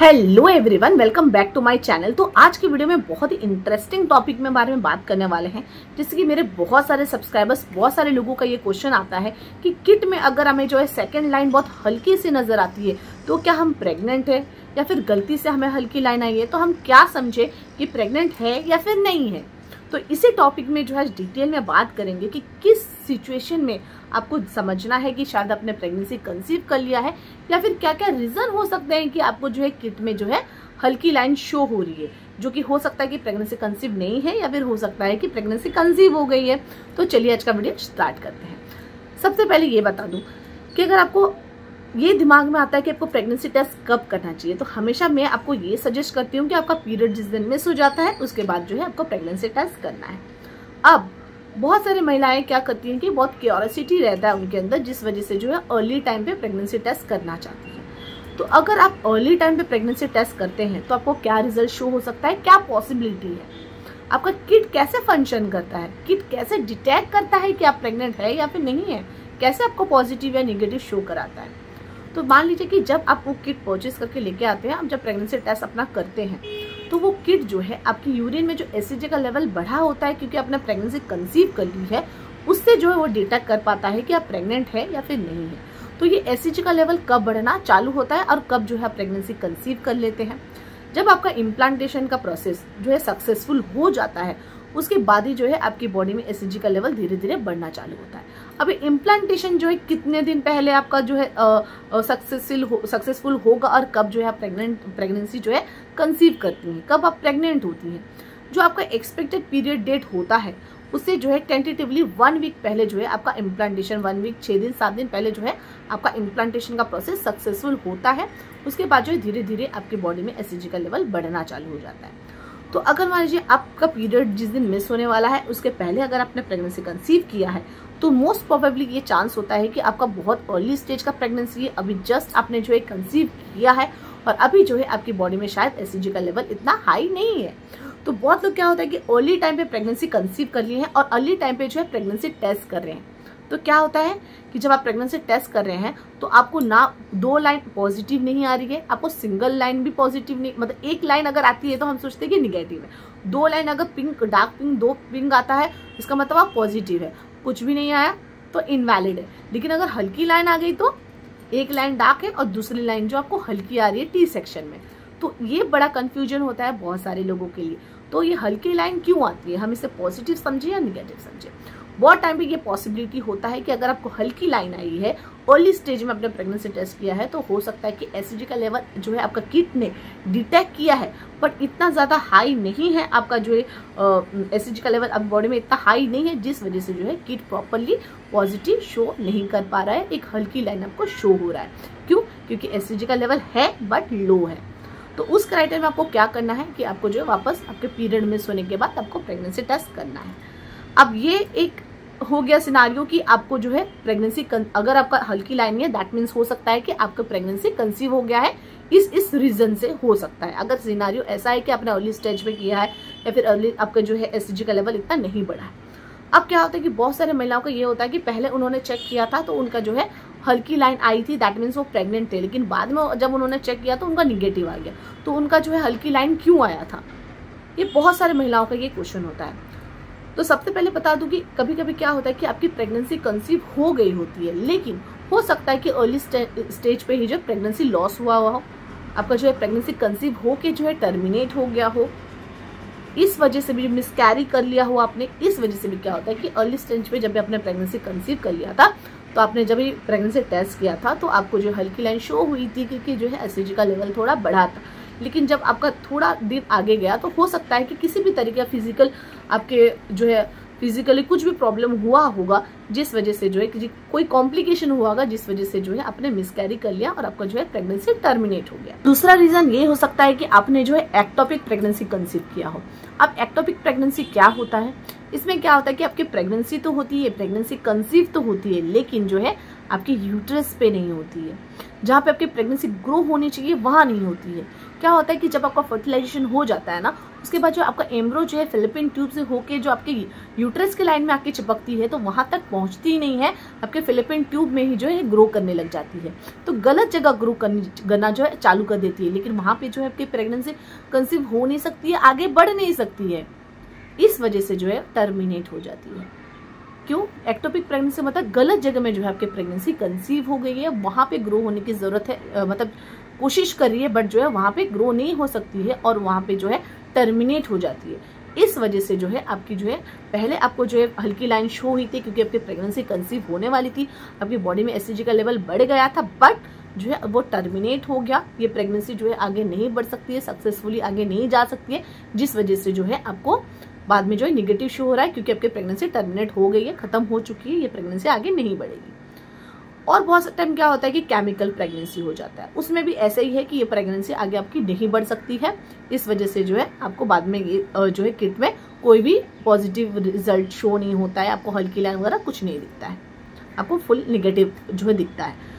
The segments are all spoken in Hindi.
Hello everyone, welcome back to my channel. तो आज की वीडियो में बहुत ही इंटरेस्टिंग टॉपिक में बारे में बात करने वाले हैं। जैसे कि मेरे बहुत सारे सब्सक्राइबर्स, बहुत सारे लोगों का ये क्वेश्चन आता है कि किट में अगर हमें जो है सेकंड लाइन बहुत हल्की सी नजर आती है तो क्या हम प्रेग्नेंट है, या फिर गलती से हमें हल्की लाइन आई है तो हम क्या समझे कि प्रेग्नेंट है या फिर नहीं है। तो इसी टॉपिक में जो है डिटेल में बात करेंगे कि किस सिचुएशन में आपको समझना है कि शायद आपने प्रेगनेंसी कंसीव कर लिया है, या फिर क्या क्या रीजन हो सकते हैं कि आपको जो है किट में जो है हल्की लाइन शो हो रही है, जो कि हो सकता है कि प्रेगनेंसी कंसीव नहीं है, या फिर हो सकता है कि प्रेगनेंसी कंसीव हो गई है। तो चलिए आज का वीडियो स्टार्ट करते हैं। सबसे पहले ये बता दूं कि अगर आपको ये दिमाग में आता है कि आपको प्रेगनेंसी टेस्ट कब करना चाहिए, तो हमेशा मैं आपको ये सजेस्ट करती हूँ कि आपका पीरियड जिस दिन मिस हो जाता है उसके बाद जो है आपको प्रेगनेंसी टेस्ट करना है। अब बहुत सारी महिलाएं क्या करती हैं कि बहुत क्यूरियोसिटी रहता है उनके अंदर, जिस वजह से जो है अर्ली टाइम पे प्रेगनेंसी टेस्ट करना चाहती हैं। तो अगर आप अर्ली टाइम पे प्रेगनेंसी टेस्ट करते हैं तो आपको क्या रिजल्ट शो हो सकता है, क्या पॉसिबिलिटी है, आपका किट कैसे फंक्शन करता है, किट कैसे डिटेक्ट करता है कि आप प्रेग्नेंट है या फिर नहीं है, कैसे आपको पॉजिटिव या निगेटिव शो कराता है। तो मान लीजिए कि जब आप वो किट परचेज करके लेके आते हैं, आप जब प्रेगनेंसी टेस्ट अपना करते हैं तो वो किट जो है आपकी यूरिन में जो एसिडिटी का लेवल बढ़ा होता है, क्योंकि आपने प्रेगनेंसी कंसीव कर ली है, उससे जो है वो डिटेक्ट कर पाता है कि आप प्रेग्नेंट है या फिर नहीं है। तो ये एसिडिटी का लेवल कब बढ़ना चालू होता है और कब जो है आप प्रेगनेंसी कंसीव कर लेते हैं, जब आपका इम्प्लांटेशन का प्रोसेस जो है सक्सेसफुल हो जाता है, उसके बाद ही जो है आपकी बॉडी में एसिडिटी का लेवल धीरे धीरे बढ़ना चालू होता है। अभी इम्प्लांटेशन जो है कितने दिन पहले आपका जो है सक्सेसफुल होगा, और कब जो है आप प्रेगनेंसी जो है कंसीव करती हैं, कब आप प्रेग्नेंट होती हैं। जो आपका एक्सपेक्टेड पीरियड डेट होता है उससे जो है टेंटेटिवली 1 वीक पहले जो है आपका इम्प्लांटेशन, 1 वीक 6 दिन 7 दिन पहले जो है आपका इम्प्लांटेशन का प्रोसेस सक्सेसफुल होता है। उसके बाद जो है धीरे धीरे आपकी बॉडी में एसिडिटी का लेवल बढ़ना चालू हो जाता है। तो अगर मान लीजिए आपका पीरियड जिस दिन मिस होने वाला है उसके पहले अगर आपने प्रेगनेंसी कंसीव किया है, तो मोस्ट प्रोबेबली ये चांस होता है कि आपका बहुत अर्ली स्टेज का प्रेगनेंसी है, अभी जस्ट आपने जो है कंसीव किया है और अभी जो है आपकी बॉडी में शायद एसिडिटी का लेवल इतना हाई नहीं है। तो बहुत लोग क्या होता है कि अर्ली टाइम पे प्रेगनेंसी कंसीव कर लिए हैं और अर्ली टाइम पे जो है प्रेगनेंसी टेस्ट कर रहे हैं। तो क्या होता है कि जब आप प्रेगनेंसी टेस्ट कर रहे हैं तो आपको ना 2 लाइन पॉजिटिव नहीं आ रही है, आपको सिंगल लाइन भी पॉजिटिव नहीं, मतलब एक लाइन अगर आती है तो हम सोचते हैं कि निगेटिव है। 2 लाइन अगर पिंक, डार्क पिंक, 2 पिंक आता है इसका मतलब आप पॉजिटिव है, कुछ भी नहीं आया तो इनवैलिड है। लेकिन अगर हल्की लाइन आ गई तो एक लाइन डार्क है और दूसरी लाइन जो आपको हल्की आ रही है टी सेक्शन में, तो ये बड़ा कंफ्यूजन होता है बहुत सारे लोगों के लिए। तो ये हल्की लाइन क्यों आती है, हम इसे पॉजिटिव समझे या निगेटिव समझे। बहुत टाइम पे ये पॉसिबिलिटी होता है कि अगर आपको हल्की लाइन आई है, अर्ली स्टेज में आपने प्रेगनेंसी टेस्ट किया है, तो हो सकता है कि एसिडिटी का लेवल जो है आपका किट ने डिटेक्ट किया है, बट इतना ज़्यादा हाई नहीं है, आपका जो है एसिडिटी का लेवल अब बॉडी में इतना हाई नहीं है, जिस वजह से जो है किट प्रॉपरली पॉजिटिव शो नहीं कर पा रहा है, एक हल्की लाइन आपको शो हो रहा है। क्यों? क्योंकि एसिडिटी का लेवल है बट लो है। तो उस क्राइटेरिया में आपको क्या करना है कि आपको जो है वापस आपके पीरियड मिस होने के बाद आपको प्रेगनेंसी टेस्ट करना है। अब ये एक हो गया सिनारियो कि आपको जो है प्रेगनेंसी अगर आपका हल्की लाइन है, दैट मीन्स हो सकता है कि आपका प्रेगनेंसी कंसीव हो गया है, इस रीजन से हो सकता है। अगर सिनारियो ऐसा है कि आपने अर्ली स्टेज पे किया है या फिर अर्ली आपका जो है एसिडिटी का लेवल इतना नहीं बढ़ा है। अब क्या होता है कि बहुत सारे महिलाओं का ये होता है कि पहले उन्होंने चेक किया था तो उनका जो है हल्की लाइन आई थी, दैट मीन्स वो प्रेग्नेंट थे, लेकिन बाद में जब उन्होंने चेक किया तो उनका निगेटिव आ गया। तो उनका जो है हल्की लाइन क्यों आया था, ये बहुत सारे महिलाओं का ये क्वेश्चन होता है। तो सबसे पहले बता दूं कि कभी कभी क्या होता है कि आपकी प्रेगनेंसी कंसीव हो गई होती है, लेकिन हो सकता है कि अर्ली स्टेज पे ही जो प्रेगनेंसी लॉस हुआ हो, आपका जो है प्रेगनेंसी कंसीव हो के जो है टर्मिनेट हो गया हो, इस वजह से भी मिसकैरी कर लिया हो आपने। इस वजह से भी क्या होता है कि अर्ली स्टेज पे जब भी आपने प्रेगनेंसी कंसीव कर लिया था तो आपने जब भी प्रेगनेंसी टेस्ट किया था तो आपको जो हल्की लाइन शो हुई थी, क्योंकि जो है एसिडिटी का लेवल थोड़ा बढ़ा था। लेकिन जब आपका थोड़ा दिन आगे गया तो हो सकता है कि किसी भी तरीके का फिजिकल आपके जो है फिजिकली कुछ भी प्रॉब्लम हुआ होगा, जिस वजह से जो है कि कोई कॉम्प्लिकेशन हुआ होगा, जिस वजह से जो है आपने मिसकैरी कर लिया और आपका जो है प्रेगनेंसी टर्मिनेट हो गया। दूसरा रीजन ये हो सकता है कि आपने जो है एक्टोपिक प्रेगनेंसी कंसीव किया हो। अब एक्टोपिक प्रेगनेंसी क्या होता है, इसमें क्या होता है कि आपकी प्रेगनेंसी तो होती है, प्रेगनेंसी कंसीव तो होती है, लेकिन जो है आपकी यूट्रस पे नहीं होती है, जहाँ पे आपकी प्रेगनेंसी ग्रो होनी चाहिए वहां नहीं होती है। क्या होता है कि जब आपका फर्टिलाइजेशन हो जाता है ना, उसके बाद जो आपका एम्ब्रो जो है फिलिपिन ट्यूब से होके जो आपके यूट्रस के लाइन में आके चिपकती है, तो वहां तक पहुंचती ही नहीं है, आपके फिलिपिन ट्यूब में ही जो है ग्रो करने लग जाती है। तो गलत जगह ग्रो करना जो है चालू कर देती है, लेकिन वहां पे जो है आपकी प्रेगनेंसी कंसीव हो नहीं सकती है, आगे बढ़ नहीं सकती है। इस वजह से जो है टर्मिनेट हो जाती है। क्यों? एक्टोपिक प्रेगनेंसी मतलब गलत जगह में जो है आपकी प्रेगनेंसी कंसीव हो गई है, वहां पे ग्रो होने की जरूरत है, मतलब कोशिश कर रही है, बट जो है वहां पे ग्रो नहीं हो सकती है और वहां पे जो है टर्मिनेट हो जाती है। इस वजह से जो है आपकी जो है पहले आपको जो है हल्की लाइन शो हुई थी, क्योंकि आपकी प्रेगनेंसी कंसीव होने वाली थी, आपकी बॉडी में एसटीजी का लेवल बढ़ गया था, बट जो है वो टर्मिनेट हो गया। ये प्रेगनेंसी जो है आगे नहीं बढ़ सकती है, सक्सेसफुली आगे नहीं जा सकती है, जिस वजह से जो है आपको बाद में जो है निगेटिव शो हो रहा है, क्योंकि आपकी प्रेगनेंसी टर्मिनेट हो गई है, खत्म हो चुकी है, ये प्रेगनेंसी आगे नहीं बढ़ेगी। और बहुत टाइम क्या होता है कि केमिकल प्रेगनेंसी हो जाता है, उसमें भी ऐसे ही है कि ये प्रेगनेंसी आगे आपकी नहीं बढ़ सकती है। इस वजह से जो है आपको बाद में जो है किट में कोई भी पॉजिटिव रिजल्ट शो नहीं होता है, आपको हल्की लाइन वगैरह कुछ नहीं दिखता है, आपको फुल निगेटिव जो है दिखता है।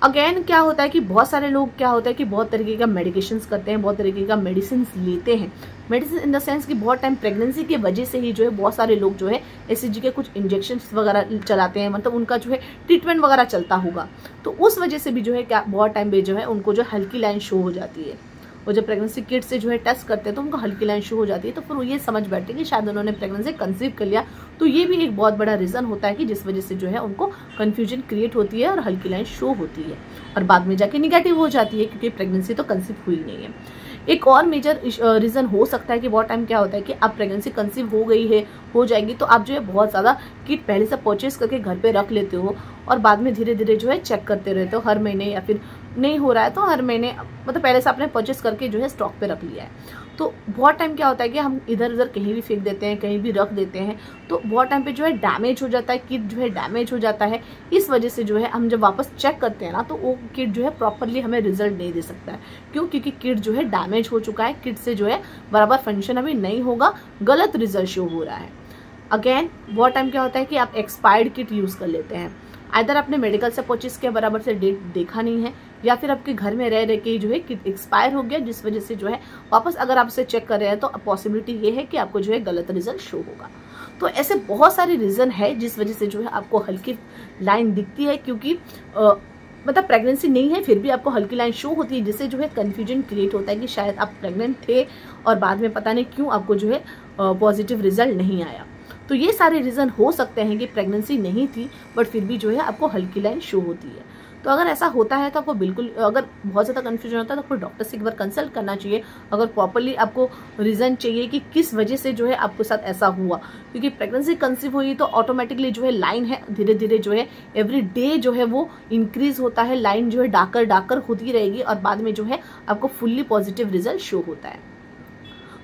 अगेन क्या होता है कि बहुत सारे लोग क्या होता है कि बहुत तरीके का मेडिकेशंस करते हैं, बहुत तरीके का मेडिसिन लेते हैं। मेडिसिन इन द सेंस कि बहुत टाइम प्रेगनेंसी की वजह से ही जो है बहुत सारे लोग जो है एससीजी के कुछ इंजेक्शंस वगैरह चलाते हैं, मतलब उनका जो है ट्रीटमेंट वगैरह चलता होगा, तो उस वजह से भी जो है क्या बहुत टाइम पे जो है उनको जो हल्की लाइन शो हो जाती है। और जब प्रेगनेंसी किट से जो है टेस्ट करते हैं तो उनको हल्की लाइन शो हो जाती है, तो फिर वो ये समझ बैठते हैं कि शायद उन्होंने प्रेगनेंसी कंसीव कर लिया। तो ये भी एक बहुत बड़ा रीजन होता है कि जिस वजह से जो है उनको कंफ्यूजन क्रिएट होती है और हल्की लाइन शो होती है और बाद में जाके निगेटिव हो जाती है, क्योंकि प्रेगनेंसी तो कंसीव हुई नहीं है। एक और मेजर रीजन हो सकता है कि बहुत टाइम क्या होता है कि अब प्रेगनेंसी कंसीव हो गई है, हो जाएगी, तो आप जो है बहुत ज़्यादा किट पहले से परचेज करके घर पे रख लेते हो और बाद में धीरे धीरे जो है चेक करते रहते हो हर महीने, या फिर नहीं हो रहा है तो हर महीने, मतलब पहले से आपने परचेज करके जो है स्टॉक पे रख लिया है। तो बहुत टाइम क्या होता है कि हम इधर उधर कहीं भी फेंक देते हैं, कहीं भी रख देते हैं, तो बहुत टाइम पे जो है डैमेज हो जाता है, किट जो है डैमेज हो जाता है। इस वजह से जो है हम जब वापस चेक करते हैं ना, तो वो किट जो है प्रॉपरली हमें रिजल्ट नहीं दे सकता है। क्यों? क्योंकि किट जो है डैमेज हो चुका है, किट से जो है बराबर फंक्शन अभी नहीं होगा, गलत रिजल्ट शो हो रहा है। अगेन बहुत टाइम क्या होता है कि आप एक्सपायर्ड किट यूज़ कर लेते हैं, आइदर आपने मेडिकल से परचेज किया, बराबर से डेट देखा नहीं है, या फिर आपके घर में रह रह के जो है किट एक्सपायर हो गया, जिस वजह से जो है वापस अगर आप उसे चेक कर रहे हैं तो पॉसिबिलिटी ये है कि आपको जो है गलत रिजल्ट शो होगा। तो ऐसे बहुत सारे रीजन है जिस वजह से जो है आपको हल्की लाइन दिखती है, क्योंकि मतलब प्रेगनेंसी नहीं है फिर भी आपको हल्की लाइन शो होती है, जिससे जो है कंफ्यूजन क्रिएट होता है कि शायद आप प्रेग्नेंट थे और बाद में पता नहीं क्यों आपको जो है पॉजिटिव रिजल्ट नहीं आया। तो ये सारे रीजन हो सकते हैं कि प्रेगनेंसी नहीं थी बट फिर भी जो है आपको हल्की लाइन शो होती है। तो अगर ऐसा होता है तो आपको बिल्कुल, अगर बहुत ज़्यादा कन्फ्यूजन होता है तो फिर डॉक्टर से एक बार कंसल्ट करना चाहिए। अगर प्रॉपरली आपको रीज़न चाहिए कि किस वजह से जो है आपके साथ ऐसा हुआ, क्योंकि प्रेगनेंसी कंसीव हुई तो ऑटोमेटिकली जो है लाइन है धीरे धीरे जो है एवरी डे जो है वो इंक्रीज होता है, लाइन जो है डार्कर होती रहेगी और बाद में जो है आपको फुल्ली पॉजिटिव रिजल्ट शो होता है।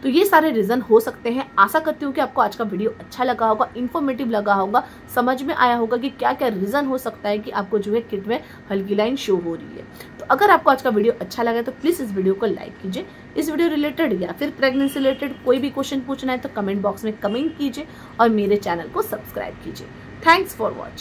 तो ये सारे रीजन हो सकते हैं। आशा करती हूँ कि आपको आज का वीडियो अच्छा लगा होगा, इन्फॉर्मेटिव लगा होगा, समझ में आया होगा कि क्या क्या रीजन हो सकता है कि आपको जो है किट में हल्की लाइन शो हो रही है। तो अगर आपको आज का वीडियो अच्छा लगा तो प्लीज इस वीडियो को लाइक कीजिए। इस वीडियो रिलेटेड या फिर प्रेगनेंसी रिलेटेड कोई भी क्वेश्चन पूछना है तो कमेंट बॉक्स में कमेंट कीजिए और मेरे चैनल को सब्सक्राइब कीजिए। Thanks for watching.